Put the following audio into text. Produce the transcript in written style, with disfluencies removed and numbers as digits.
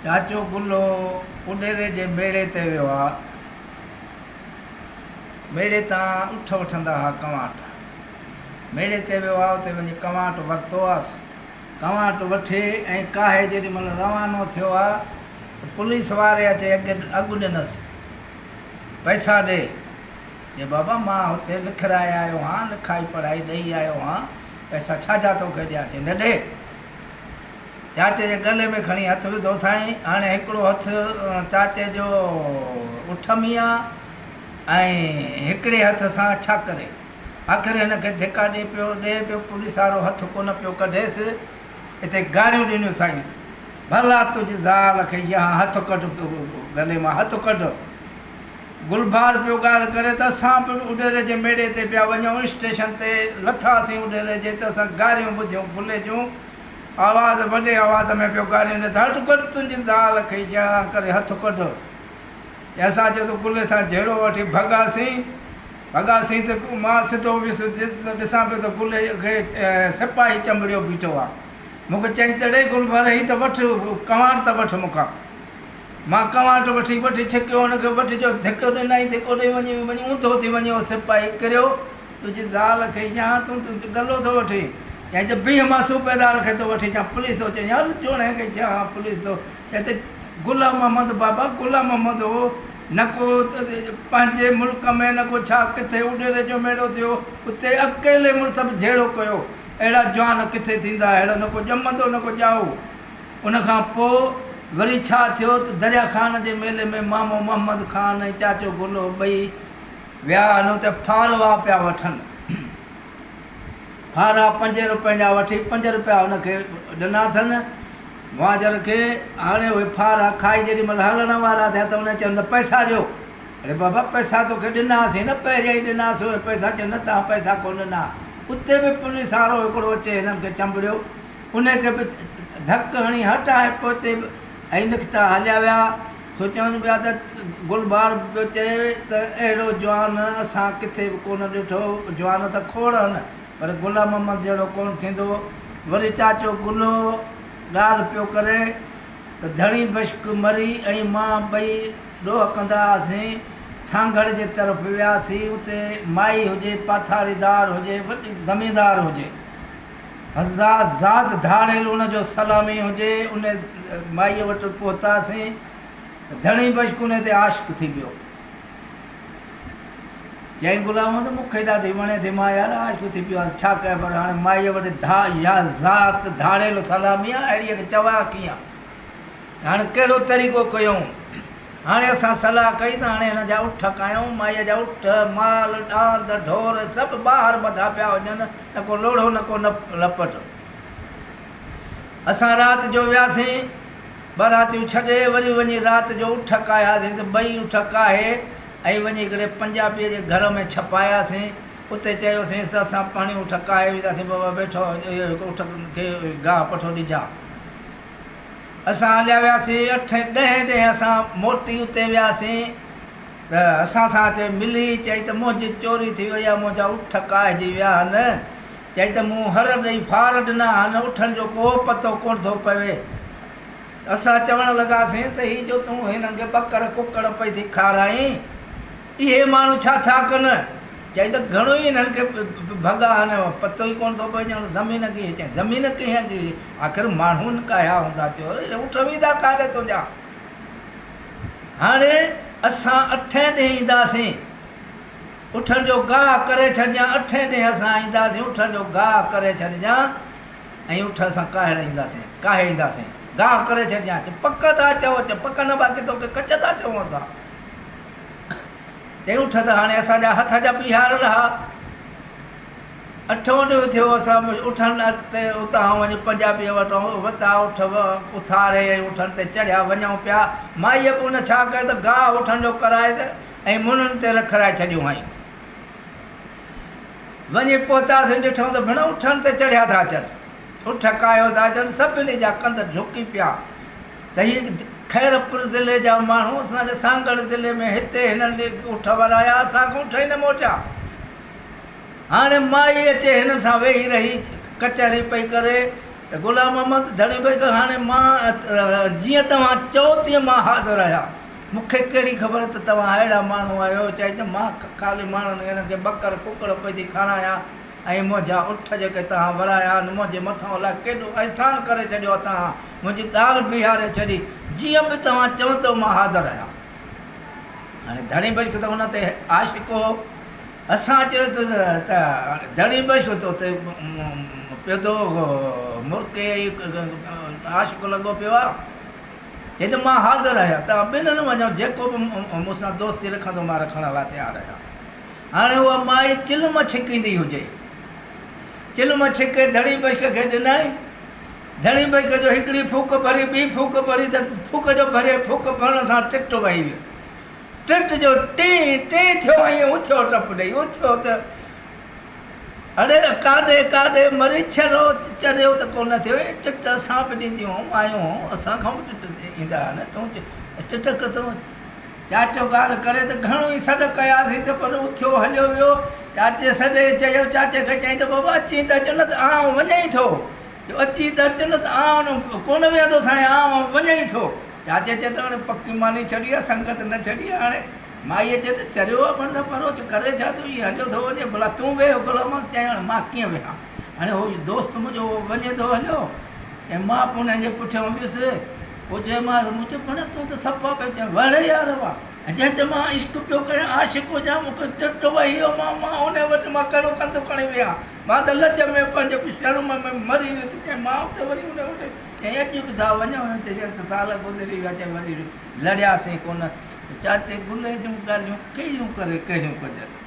चाचो गुल्लो उॾेरे जे बेड़े ते वियो आहे। बेड़े तां उठ वठंदा हुआ कवांट। बेड़े ते वियो आहे, उते वञी कवांट वरितो आहे। कवांट वठी ऐं काहे जेॾी महिल रवानो थियो आहे त पुलिस वारे अचे अॻु ॾिनसि, पैसा ॾे। चए बाबा मां हुते लिखाए आयो आहियां, लिखाई पढ़ाई ॾेई आयो आहियां, पैसा छाजा तोखे ॾियां? चए न ॾे। चाचे जे गले में खणी हथु विधो अथई। हाणे हिकिड़ो हथु चाचे जो उठ में आहे ऐं हिकिड़े हथ सां छा करे। आख़िर हिनखे धिका ॾे पियो पुलिस वारो हथु कोन पियो कढेसि। हिते गारियूं ॾिनियूं अथई, भला तुंहिंजी ज़ाल खे यहाँ हथु कढ, गले मां हथु कढ। गुलबार पियो ॻाल्हि करे त असां बि उॾेरे जे मेड़े ते पिया वञूं, स्टेशन ते लथासीं उॾेरे जे, त असां गारियूं ॿुधियूं गुले जूं। आवाज़ वॾे आवाज़ में पियो गारियूं ॾे, हटि कढ तुंहिंजी ज़ाल खे यहाँ करे हथु कढ। असां चयो त गुले सां जहिड़ो वठी भॻासीं त मां सिधो वियुसि त ॾिसां पियो त गुले खे सिपाही चंबड़ियो बीठो आहे। मूंखे चई त ॾे गुलबार ही त वठि कवांट त वठि मूंखां। मां कवांट वठी छिकियो, हुनखे वठिजो, धिको ॾिनई, धिको ॾेई वञी ऊंधो थी वञी उहो सिपाही किरियो। तुंहिंजी ज़ाल खे यहाँ तूं गलो थो वठी, या त बीह मां सूबेदार खे थो वठी अचां, पुलिस थो चई हल जोड़े खे छा पुलिस थो चए त गुलाम मोहम्मद बाबा गुलाम मोहम्मद हो, न को पंहिंजे मुल्क में न को छा किथे उॾेरे जो मेड़ो थियो, उते अकेले मुड़ुस बि जहिड़ो कयो। अहिड़ा जवान किथे थींदा, अहिड़ो न को ॼमंदो न को ॼाओ। उनखां पोइ वरी छा थियो त दरिया ख़ान जे मेले में मामो मोहम्मद ख़ान ऐं चाचो गुलो ॿई विया आहिनि, उते फारवा पिया वठनि। फारा 5 रुपए जा वठी 5 रुपया हुनखे ॾिना अथनि मुहाजर खे। हाणे उहे फारा खाई जेॾी महिल हलण वारा थिया त उन चवनि त पैसा ॾियो। अरे बाबा पैसा तोखे ॾिनासीं न, पहिरियों ई ॾिनासीं पैसा। चयो न तव्हां पैसा कोन ॾिना। उते बि पुलिस वारो हिकिड़ो अचे हिननि खे चंबड़ियो, उनखे बि धक हणी हटाए पोइ उते ऐं निकिता हलिया विया। सोचनि पिया त गुलबार पियो चए त अहिड़ो जवान असां किथे बि कोन ॾिठो, जवान त खोड़नि पर गुलाम मोहम्मद जहिड़ो कोन थींदो। वरी चाचो गुलो ॻाल्हि पियो करे त धणी बश्क मरी ऐं मां ॿई ॾोह कंदा हुआसीं, सांगड़ जे तरफ़ वियासीं। उते माई हुजे, पाथारीदार हुजे, वॾी ज़मींदार हुजे, ज़ात धाड़ेल उनजो सलामी हुजे, उन माईअ वटि पहुतासीं। धणी बश्क उन ते आशिक़ थी वियो। चई गुलाम त मूंखे ॾाढी वणे थी, मां यार आशिक़ थी पियो आहे, छा कयां? पर हाणे माईअ वटि ज़ात धाड़ेल सलामी आहे, अहिड़ीअ खे चवां कीअं? हाणे कहिड़ो तरीक़ो कयूं? हाणे असां सलाह कई त हाणे हिन जा उठ कयूं, माईअ जा उठ माल ॾांद ढोर सभु ॿाहिरि ॿधा पिया वञनि, न को लोढ़ो न को लपट। असां राति जो वियासीं, बारातियूं छॾे वरी वञी राति जो उठ कायासीं त 2 उठ काहे ऐं वञी हिकिड़े पंजाबीअ जे घर में छपायासीं। उते चयोसीं त असां पाणी उठ काहे विधासीं, बाबा वेठो इहो उठ खे गाह पठो ॾिजां। असां हलिया वियासीं 8-10 ॾींहं असां मोटी उते वियासीं त असां सां चई मिली, चई त मुंहिंजी चोरी थी वई आहे, मुंहिंजा उठ काहिजी विया आहिनि। चई त मूं हर ॾेई फार ॾिना आहिनि, उठनि जो को पतो कोन थो पवे। असां चवणु लॻासीं त हीअ जो तूं हिननि खे ॿकड़ कुकड़ पई थी खाराई, इहे माण्हू छा था कनि? चई त घणो ई हिननि खे भॻा आहिनि, पतो ई कोन थो पए। ॼण ज़मीन कीअं? चई ज़मीन कीअं थी? आख़िर माण्हुनि काया हूंदा। चयो उठ वेंदा काॾे तुंहिंजा? हाणे असां 8 ॾींहं ईंदासीं, उठनि जो गाह करे छॾिजां। 8 ॾींहं असां ईंदासीं, उठनि जो गाह करे छॾिजां ऐं उठ असां काहे ईंदासीं, गाह करे छॾिजां। पक था चओ? चओ पक न, बाक़ी तोखे कच था चऊं असां। चई उठ त हाणे असांजा हथ जा ॿीहार रहा। 8हों ॾींहुं थियो, असां उठनि ते उतां वञी पंजाबीअ वटि वरिता उठ उथारे उठनि ते चढ़िया वञूं पिया। माईअ बि उन छा कयो त गाह उठनि जो कराए ऐं मुननि ते रखाए छॾियूं हुई। वञी पहुतासीं, ॾिठूं त भेण उठनि ते चढ़िया था अचनि, उठ कायो था अचनि, सभिनी जा कंध झुकी पिया। त हीअ खैरपुर ज़िले जा माण्हू असांजे सांगड़ ज़िले में हिते हिननि उठ वराया, असांखे उठ ई न मोटिया। हाणे माई अचे हिन सां वेही रही कचहरी पई करे त गुलाम अहमद धणी भाई हाणे मां जीअं तव्हां चओ तीअं मां हाज़िर आहियां। मूंखे कहिड़ी ख़बर त तव्हां अहिड़ा माण्हू आहियो चई त मां ख़ाली माण्हुनि हिननि खे ॿकर कुकड़ पई थी खारायां ऐं मुंहिंजा उठ जेके तव्हां वराया आहिनि मुंहिंजे मथां अलाए केॾो अहसान करे छॾियो आहे तव्हां, मुंहिंजी ॻाल्हि बीहारे छॾी, जीअं बि तव्हां चवंदो मां हाज़िर आहियां। हाणे धणी बश्क त हुन ते आशिको असां चयो त धणी बश्क त उते पियो थो मुर्के आशिको लॻो पियो आहे, चई त मां हाज़िर आहियां, तव्हां ॿिन्हिनि वञो, जेको बि मूंसां दोस्ती रखंदो मां रखण लाइ तयारु आहियां। हाणे उहा माई चिलम छिकींदी हुजे, चिलम छिके धणी बश्क खे ॾिनई, धणी बश्क जो हिकिड़ी फूक भरी, ॿी फूक भरी, त फूक जो भरे फूक भरण सां टिट वही वियुसि, टिट जो टी टी थियो ऐं उथियो टप ॾेई उथियो त अड़े काॾे काॾे मरी छॾो चरियो त कोन थियो, टिट असां बि ॾींदियूं आहियूं, असांखां बि टिट ईंदा आहिनि, तूं टिट तूं चाचो ॻाल्हि करे त घणो ई सॾु कयासीं त पर उथियो हलियो वियो। चाचे सॾे चयो, चाचे खे चई त बाबा अची त अचु न त आउं वञे ई थो, अची त अचु न त आउं कोन वेहंदो साईं, आउं वञे ई थो। चाचे चए त हाणे पकी मानी छॾी आहे, संगत न छॾी आहे, हाणे माईअ चए त चरियो आहे पण त परोच करे छा थो, ईअं हलियो थो वञे, भला तूं वेह गुलाम, चई हाणे मां कीअं वेहां, हाणे उहो दोस्त मुंहिंजो वञे थो हलियो ऐं मां पोइ हुनजे पुठियां वियुसि, पोइ चयोमांसि मुंहिंजो पण तूं त सफ़ा पियो चए वण यार वाह, ऐं जंहिं ते मां इश्क पियो कयां आशिको जा मूंखे टिट वही वियो, मां उन वटि मां कहिड़ो कंधु खणी वियां, मां त लज में पंहिंजे शर्म में मरी वियुसि, चई मां उते वरी उन वटि ऐं अॼु बि था वञूं हिते साल गुज़री विया, चई वरी लड़ियासीं कोन। चाचे गुल जूं ॻाल्हियूं कहिड़ियूं करे कहिड़ियूं कजनि।